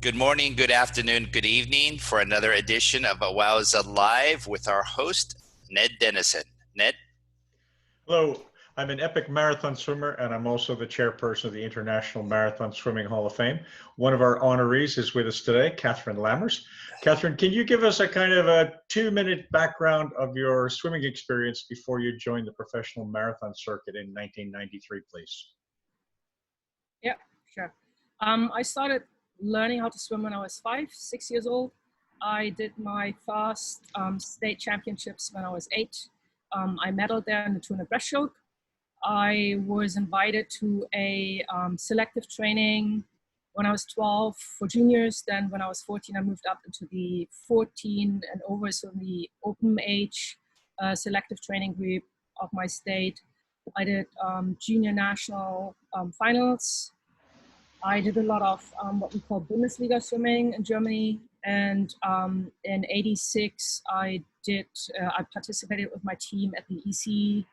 Good morning, good afternoon, good evening for another edition of WOWSA Live with our host, Ned Denison. Ned? Hello, I'm an epic marathon swimmer and I'm also the chairperson of the International Marathon Swimming Hall of Fame. One of our honorees is with us today, Kathrin Lammers. Kathrin, can you give us a kind of a 2-minute background of your swimming experience before you joined the professional marathon circuit in 1993, please? Yeah, sure. I started learning how to swim when I was 6 years old. I did my first state championships when I was 8. I medaled there in the 200 breaststroke. I was invited to a selective training when I was 12 for juniors. Then when I was 14, I moved up into the 14 and over, so the open age selective training group of my state. I did junior national finals. I did a lot of what we call Bundesliga swimming in Germany. And in '86, I participated with my team at the EC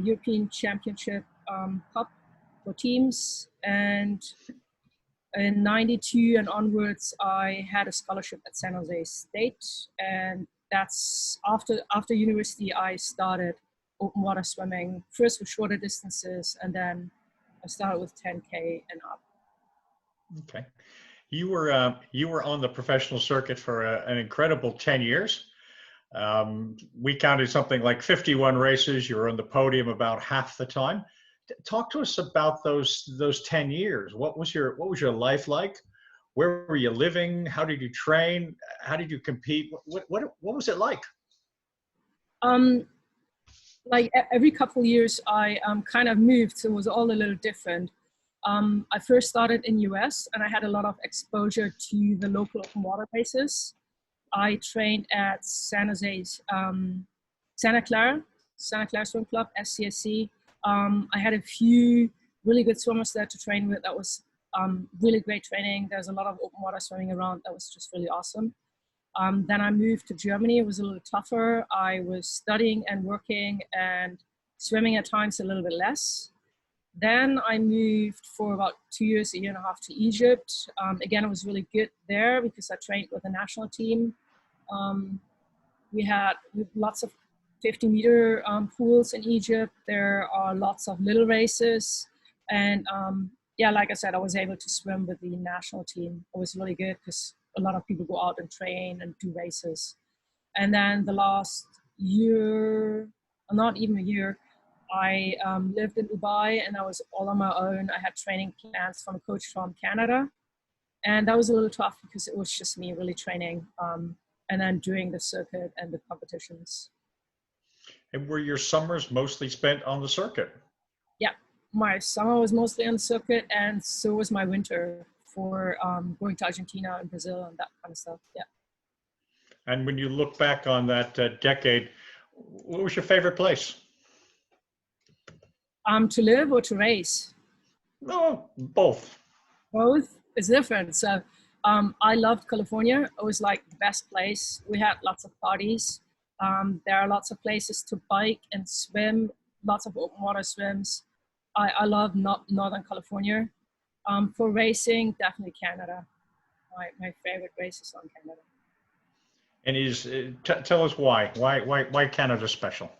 European Championship Cup for teams. And in '92 and onwards, I had a scholarship at San Jose State. And that's after university, I started open water swimming, first with shorter distances, and then I started with 10K and up. Okay. You were on the professional circuit for an incredible 10 years. We counted something like 51 races. You were on the podium about half the time. Talk to us about those 10 years. What was your life like? Where were you living? How did you train? How did you compete? What was it like? Like every couple of years, I kind of moved, so it was all a little different. I first started in US and I had a lot of exposure to the local open water races. I trained at San Jose's Santa Clara Swim Club, SCSC. I had a few really good swimmers there to train with. That was really great training. There's a lot of open water swimming around. That was just really awesome. Then I moved to Germany. It was a little tougher. I was studying and working and swimming at times a little bit less. Then I moved for about 2 years, a year and a half to Egypt. Again, it was really good there because I trained with the national team. We had lots of 50-meter pools in Egypt. There are lots of little races. And yeah, like I said, I was able to swim with the national team. It was really good because a lot of people go out and train and do races. And then the last year, not even a year, I lived in Dubai and I was all on my own. I had training plans from a coach from Canada. And that was a little tough because it was just me really training and then doing the circuit and the competitions. And were your summers mostly spent on the circuit? Yeah, my summer was mostly on the circuit and so was my winter for going to Argentina and Brazil and that kind of stuff, yeah. And when you look back on that decade, what was your favorite place? To live or to race? No, both. Both is different. So I loved California. It was like the best place. We had lots of parties. There are lots of places to bike and swim, lots of open water swims. I love Northern California. For racing, definitely Canada. My favorite race is on Canada. And tell us why. Why Canada special?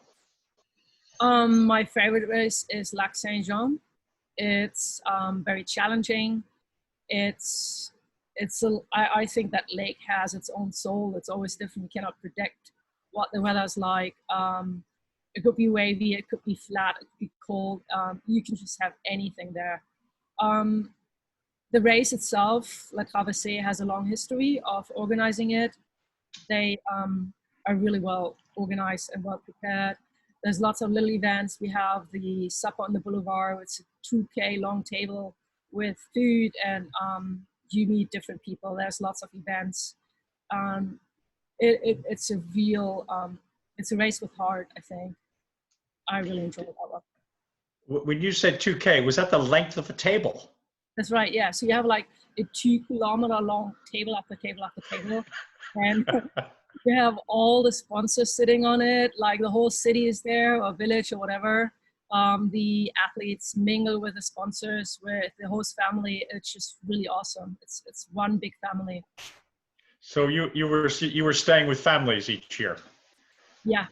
My favorite race is Lac Saint Jean. It's very challenging. I think that lake has its own soul. It's always different. You cannot predict what the weather's like. It could be wavy, it could be flat, it could be cold. You can just have anything there. The race itself, La Traversée, has a long history of organizing it. They are really well organized and well prepared. There's lots of little events. We have the supper on the boulevard. It's a 2K long table with food and you meet different people. There's lots of events. It's a real, it's a race with heart, I think. I really enjoy that one. When you said 2K, was that the length of a table? That's right, yeah. So you have like a 2-kilometer long table after table after table. And you have all the sponsors sitting on it, like the whole city is there or village or whatever. The athletes mingle with the sponsors, with the host family. It's just really awesome. It's one big family. So you were staying with families each year. Yeah,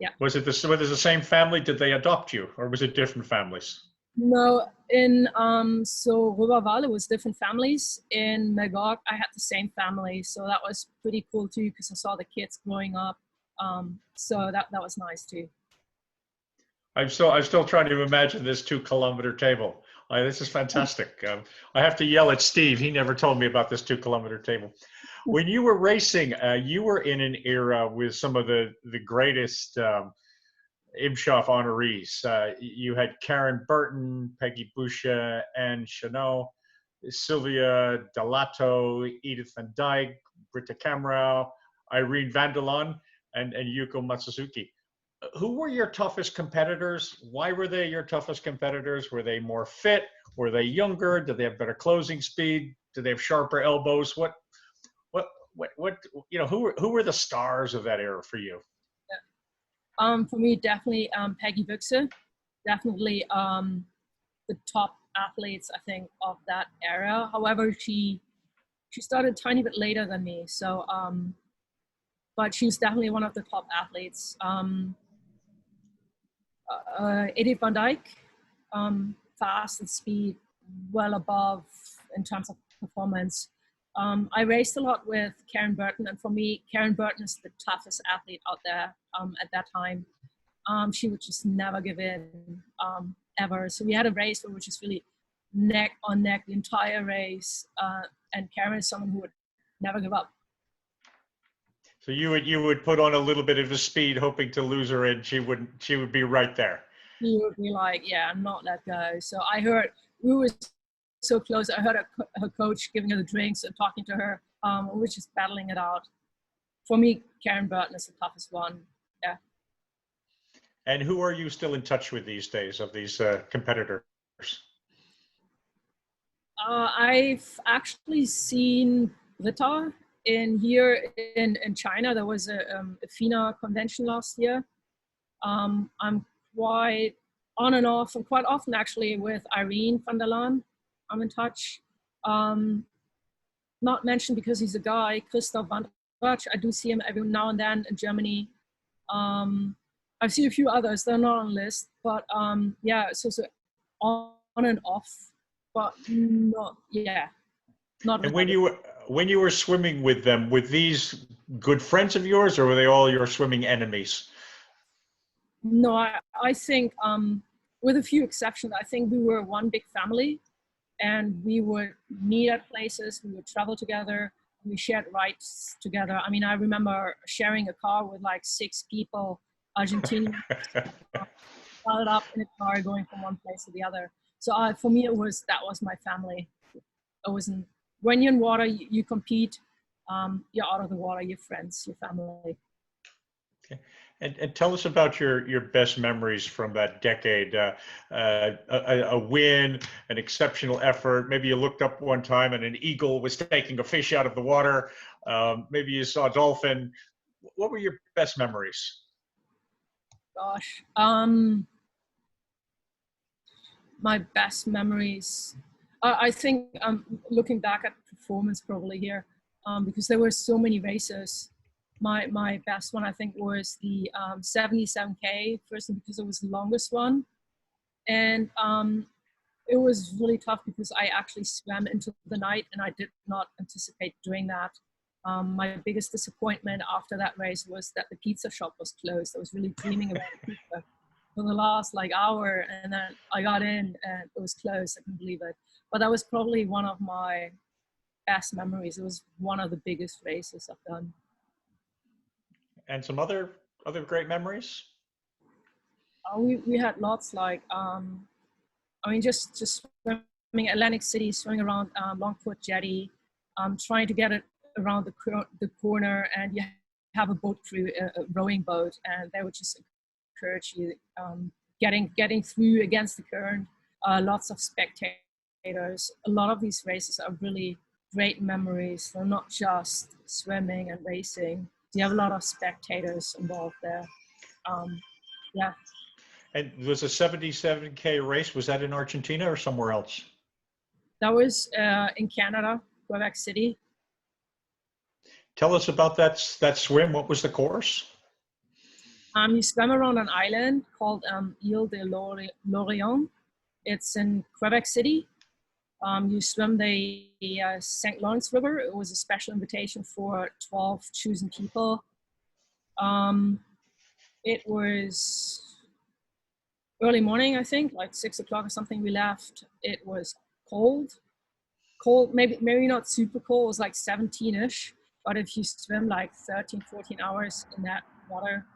yeah. Was it the same family? Did they adopt you, or was it different families? No, in so Roberval, it was different families. In Magog, I had the same family, so that was pretty cool too because I saw the kids growing up. So that was nice too. I'm still trying to imagine this 2-kilometer table. This is fantastic. I have to yell at Steve. He never told me about this 2-kilometer table. When you were racing, you were in an era with some of the greatest Imshoff honorees. You had Karen Burton, Peggy Boucher, Anne Chanot, Sylvia Delato, Edith Van Dyke, Britta Kamrau, Irene Vandelon, and Yuko Matsuzuki. Who were your toughest competitors? Why were they your toughest competitors? Were they more fit? Were they younger? Did they have better closing speed? Did they have sharper elbows? What who were the stars of that era for you? For me, definitely Peggy Boucher, definitely the top athletes I think of that era. However, she started a tiny bit later than me, so but she was definitely one of the top athletes. Edith Van Dyke, fast and speed, well above in terms of performance. I raced a lot with Karen Burton, and for me, Karen Burton is the toughest athlete out there at that time. She would just never give in, ever. So we had a race where we were just really neck on neck the entire race, and Karen is someone who would never give up. So you would put on a little bit of a speed, hoping to lose her, and she would be right there. She would be like, yeah, not let go. So I heard, we were so close. I heard her coach giving her the drinks and talking to her. We were just battling it out. For me, Karen Burton is the toughest one. Yeah. And who are you still in touch with these days of these competitors? I've actually seen Britta here in China. There was a FINA convention last year. I'm quite on and off, and quite often actually with Irene van der Laan. I'm in touch. Not mentioned because he's a guy, Christoph van der Rutsch. I do see him every now and then in Germany. I've seen a few others, they're not on the list, but yeah, so on and off, but not, yeah. Not. And when you were swimming with them, were these good friends of yours, or were they all your swimming enemies? No, I think, with a few exceptions, I think we were one big family, and we would meet at places, we would travel together, we shared rides together. I mean, I remember sharing a car with like 6 people, Argentinians, piled up in a car going from one place to the other. So for me, that was my family. It wasn't, when you're in water, you compete, you're out of the water, your friends, your family. Okay. And tell us about your best memories from that decade. A win, an exceptional effort. Maybe you looked up one time and an eagle was taking a fish out of the water. Maybe you saw a dolphin. What were your best memories? Gosh, my best memories. I think looking back at performance probably here, because there were so many races. My best one, I think, was the 77K, firstly because it was the longest one. And it was really tough because I actually swam into the night and I did not anticipate doing that. My biggest disappointment after that race was that the pizza shop was closed. I was really dreaming about pizza for the last hour, and then I got in and it was closed. I couldn't believe it. But that was probably one of my best memories. It was one of the biggest races I've done. And some other great memories? We had lots, just swimming Atlantic City, swimming around Longford Jetty, trying to get it around the corner, and you have a boat crew, a rowing boat, and they would just encourage you, getting through against the current. Lots of spectators. A lot of these races are really great memories. They're not just swimming and racing. You have a lot of spectators involved there. Yeah. And was a 77K race, was that in Argentina or somewhere else? That was in Canada, Quebec City. Tell us about that swim. What was the course? You swim around an island called Ile de Lorient. It's in Quebec City. You swim the St. Lawrence River. It was a special invitation for 12 chosen people. It was early morning, I think, like 6 o'clock or something. We left. It was cold, maybe not super cold. It was like 17-ish. But if you swim like 13, 14 hours in that water,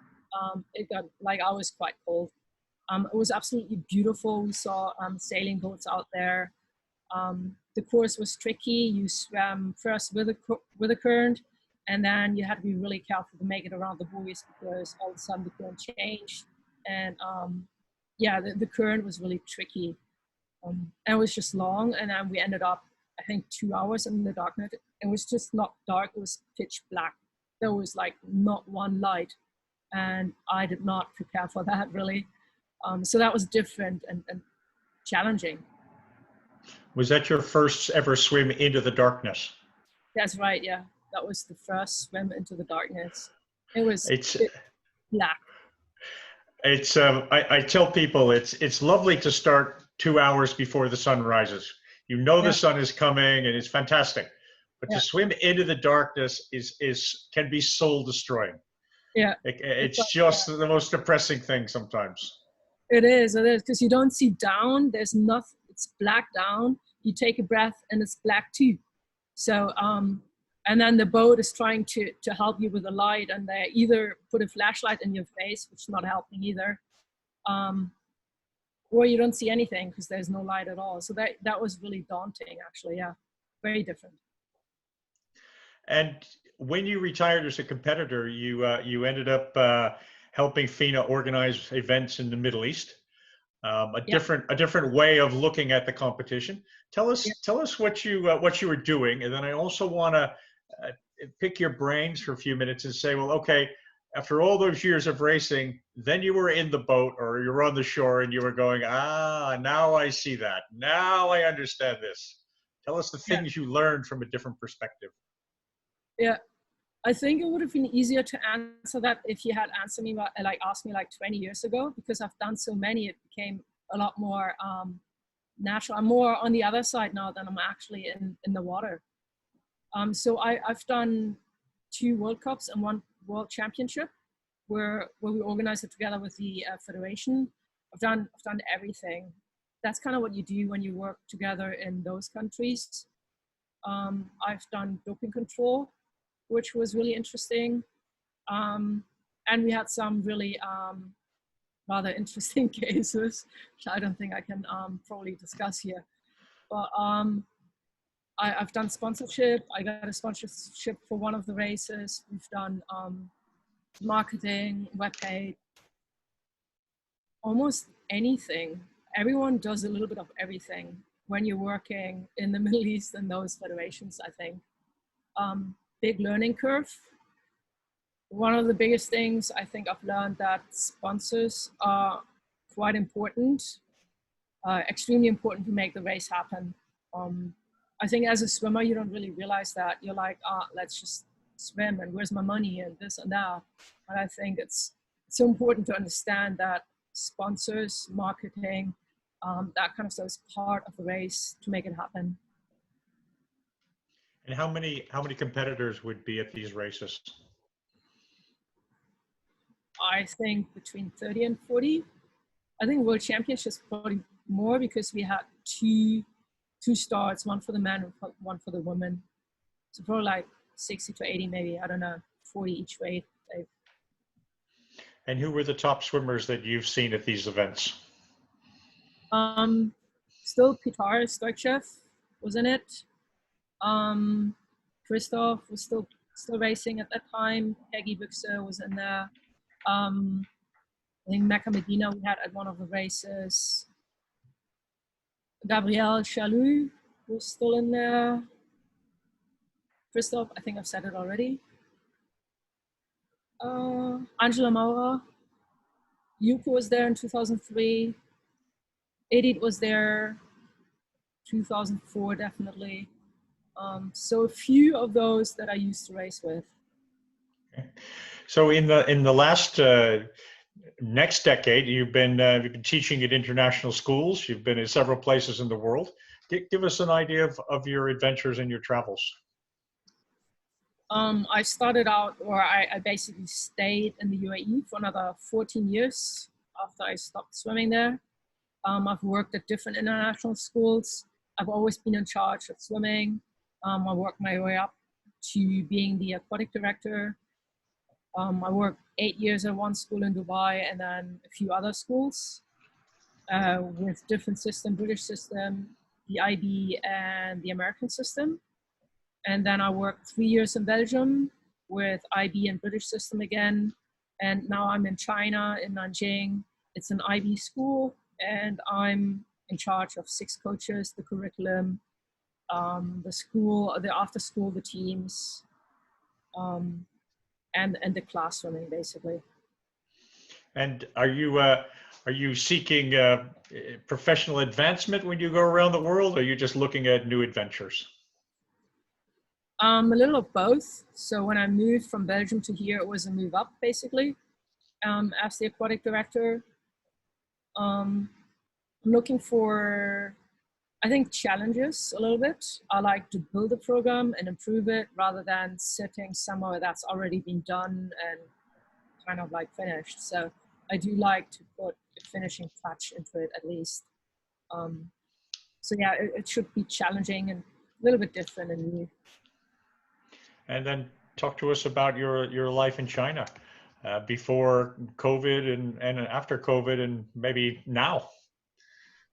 it got like, I was quite cold. It was absolutely beautiful. We saw sailing boats out there. The course was tricky. You swam first with the current, and then you had to be really careful to make it around the buoys because all of a sudden the current changed. And yeah, the current was really tricky. And it was just long, and then we ended up, I think, 2 hours in the darkness. It was just not dark, it was pitch black. There was like not one light, and I did not prepare for that really. So that was different and challenging. Was that your first ever swim into the darkness? That's right, yeah. That was the first swim into the darkness. It was black. It's I tell people it's lovely to start 2 hours before the sun rises. You know the sun is coming and it's fantastic. But to swim into the darkness can be soul destroying. Yeah. It's just the most depressing thing sometimes. It is, because you don't see down. There's nothing. It's black down. You take a breath and it's black too. So and then the boat is trying to help you with the light, and they either put a flashlight in your face, which is not helping either, or you don't see anything because there's no light at all. So that was really daunting, actually. Yeah, very different. And when you retired as a competitor, you ended up helping FINA organize events in the Middle East. A different way of looking at the competition. Tell us what you were doing, and then I also want to pick your brains for a few minutes and say, well, okay, after all those years of racing, then you were in the boat or you were on the shore and you were going, now I see that. Now I understand this. Tell us the things you learned from a different perspective. Yeah, I think it would have been easier to answer that if you had asked me like 20 years ago, because I've done so many, it became a lot more natural. I'm more on the other side now than I'm actually in the water. So I've done 2 World Cups and 1 World Championship where we organized it together with the federation. I've done everything. That's kind of what you do when you work together in those countries. I've done doping control, which was really interesting. And we had some really rather interesting cases, which I don't think I can probably discuss here. But I've done sponsorship. I got a sponsorship for one of the races. We've done marketing, webpage, almost anything. Everyone does a little bit of everything when you're working in the Middle East and those federations, I think. Big learning curve. One of the biggest things I think I've learned that sponsors are quite important, extremely important to make the race happen. I think as a swimmer, you don't really realize that. You're like, let's just swim and where's my money and this and that. And I think it's so important to understand that sponsors, marketing, that kind of stuff is part of the race to make it happen. And how many competitors would be at these races? I think between 30 and 40. I think World Championships probably more because we had two starts, one for the men and one for the women. So probably like 60 to 80 maybe, I don't know, 40 each way. And who were the top swimmers that you've seen at these events? Still Pitar Stoichev was in it. Christoph was still racing at that time. Peggy Büchse was in there. I think Mecca Medina we had at one of the races. Gabrielle Chaloux was still in there. Christoph, I think I've said it already. Angela Maurer. Yuko was there in 2003. Edith was there 2004, definitely. So a few of those that I used to race with. Okay. So in the last next decade, you've been teaching at international schools. You've been in several places in the world. Give us an idea of your adventures and your travels. I started out, or I basically stayed in the UAE for another 14 years after I stopped swimming there. I've worked at different international schools. I've always been in charge of swimming. I worked my way up to being the aquatic director. I worked 8 years at one school in Dubai and then a few other schools with different system, British system, the IB and the American system. And then I worked 3 years in Belgium with IB and British system again. And now I'm in China, in Nanjing. It's an IB school, and I'm in charge of 6 coaches, the curriculum, the school, the after school, the teams, and the class swimming, basically. And are you seeking professional advancement when you go around the world, or are you just looking at new adventures? A little of both. So when I moved from Belgium to here, it was a move up, basically, as the aquatic director. I'm looking for, I think, challenges a little bit. I like to build a program and improve it rather than sitting somewhere that's already been done and kind of like finished. So I do like to put a finishing touch into it at least. So yeah, it should be challenging and a little bit different and new. And then talk to us about your life in China before COVID and after COVID and maybe now.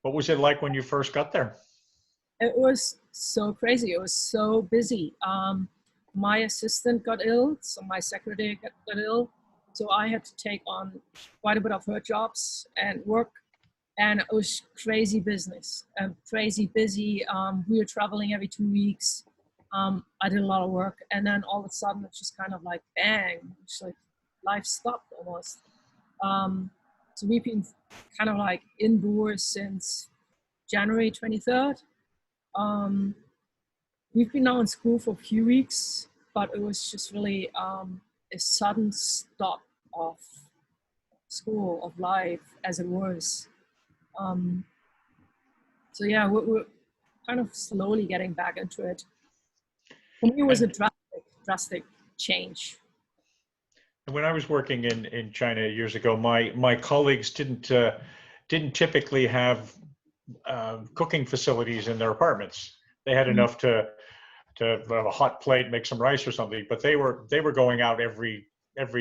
What was it like when you first got there? It was so crazy. It was so busy. My assistant got ill, so my secretary got ill. So I had to take on quite a bit of her jobs and work. And it was crazy business, crazy busy. We were traveling every 2 weeks. I did a lot of work, and then all of a sudden it's just kind of like bang, it's like life stopped almost. So we've been kind of like indoors since January 23rd. We've been now in school for a few weeks, but it was just really a sudden stop of school, of life as it was. So yeah, we're kind of slowly getting back into it. For me, it was a drastic change. When I was working in China years ago, my colleagues didn't typically have cooking facilities in their apartments. They had enough to have a hot plate, make some rice or something, but they were going out every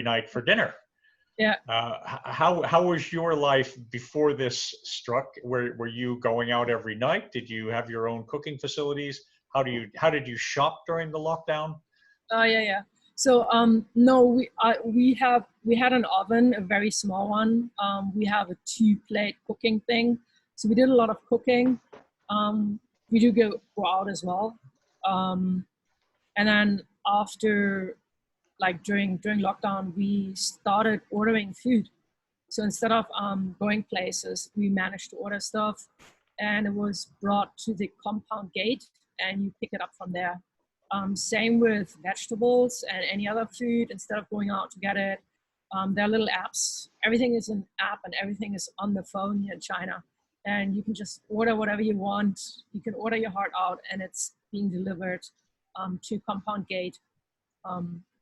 night for dinner. Yeah. How was your life before this struck? Were you going out every night? Did you have your own cooking facilities? How did you shop during the lockdown? Yeah. So no, we had an oven, a very small one. We have a 2-plate cooking thing. So we did a lot of cooking. We do go out as well. And then after, like during lockdown, we started ordering food. So instead of going places, we managed to order stuff, and it was brought to the compound gate, and you pick it up from there. Same with vegetables and any other food. Instead of going out to get it, there are little apps. Everything is an app, and everything is on the phone here in China. And you can just order whatever you want. You can order your heart out, and it's being delivered to compound gate.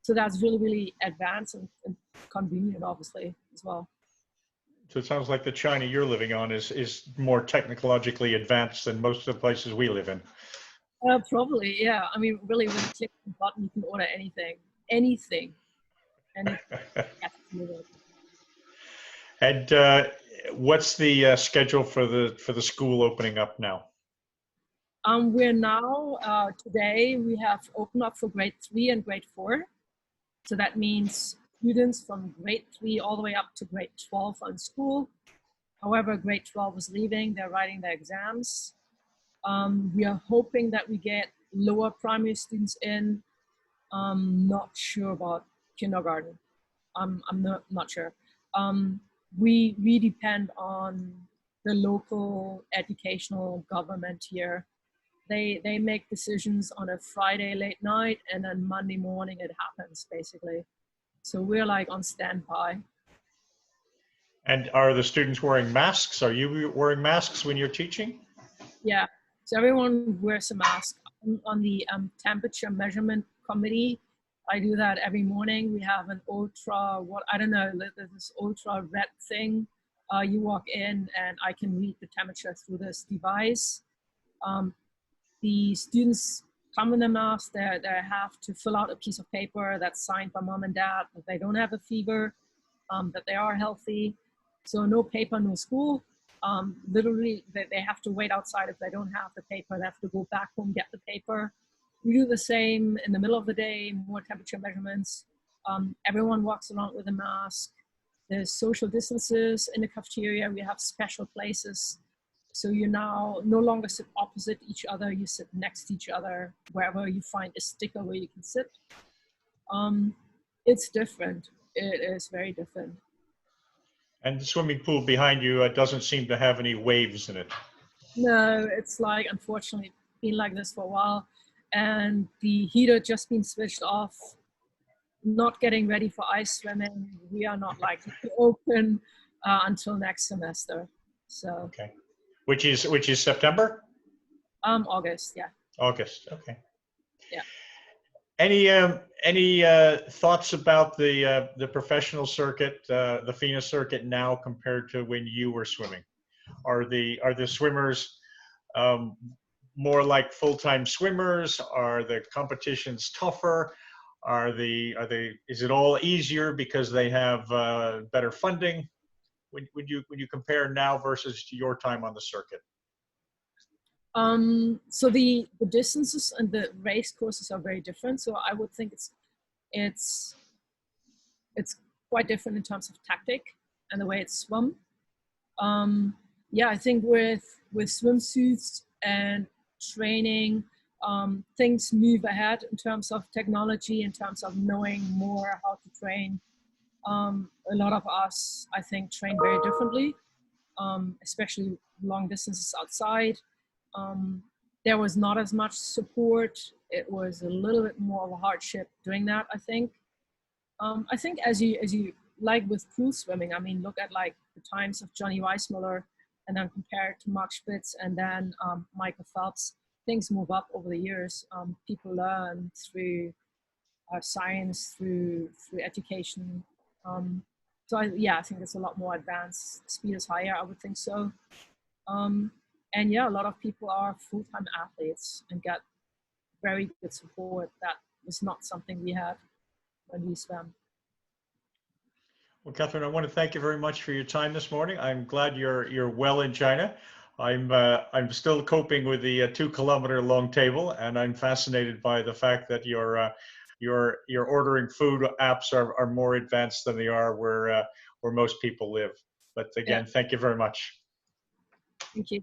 So that's really, really advanced and convenient, obviously, as well. So it sounds like the China you're living on is more technologically advanced than most of the places we live in. Probably, yeah. I mean, really, with a click of a button, you can order anything, and And what's the schedule for the school opening up now? We're now today we have opened up for grade 3 and grade 4. So that means students from grade 3 all the way up to grade 12 are in school. However, grade 12 is leaving, they're writing their exams. We are hoping that we get lower primary students in. Not sure about kindergarten. I'm not sure. we depend on the local educational government here. They make decisions on a Friday late night, and then Monday morning it happens, basically. So we're like on standby. And are the students wearing masks? Are you wearing masks when you're teaching? Yeah, so everyone wears a mask. On the temperature measurement committee, I do that every morning. We have an ultra, this ultra red thing. You walk in and I can read the temperature through this device. The students come in a mask. They have to fill out a piece of paper that's signed by mom and dad that they don't have a fever, that they are healthy. So no paper, no school. Literally, they have to wait outside if they don't have the paper. They have to go back home, get the paper. We do the same in the middle of the day, more temperature measurements. Everyone walks around with a mask. There's social distances in the cafeteria. We have special places. So you now no longer sit opposite each other. You sit next to each other wherever you find a sticker where you can sit. It's different. It is very different. And the swimming pool behind you doesn't seem to have any waves in it. No, it's like, unfortunately, been like this for a while. And the heater just been switched off, not getting ready for ice swimming. We are not likely to open until next semester. So. Okay. Which is September? August, yeah. August, okay. Yeah. Any thoughts about the professional circuit, the FINA circuit now compared to when you were swimming? Are the swimmers more like full-time swimmers? Are the competitions tougher? Is it all easier because they have better funding? When you compare now versus your time on the circuit? So the distances and the race courses are very different. So I would think it's quite different in terms of tactic and the way it's swum. Yeah, I think with swimsuits and training, things move ahead in terms of technology, in terms of knowing more how to train. A lot of us, I think, train very differently, especially long distances outside. There was not as much support. It was a little bit more of a hardship doing that, I think. I think as you like with pool swimming, I mean, look at like the times of Johnny Weissmuller and then compare it to Mark Spitz and then Michael Phelps. Things move up over the years. People learn through science, through education. So I think it's a lot more advanced. Speed is higher, I would think so. And yeah, a lot of people are full-time athletes and get very good support. That was not something we had when we swam. Well, Kathrin, I want to thank you very much for your time this morning. I'm glad you're well in China. I'm still coping with the 2-kilometer long table, and I'm fascinated by the fact that your ordering food apps are more advanced than they are where most people live. But again, Thank you very much. Thank you.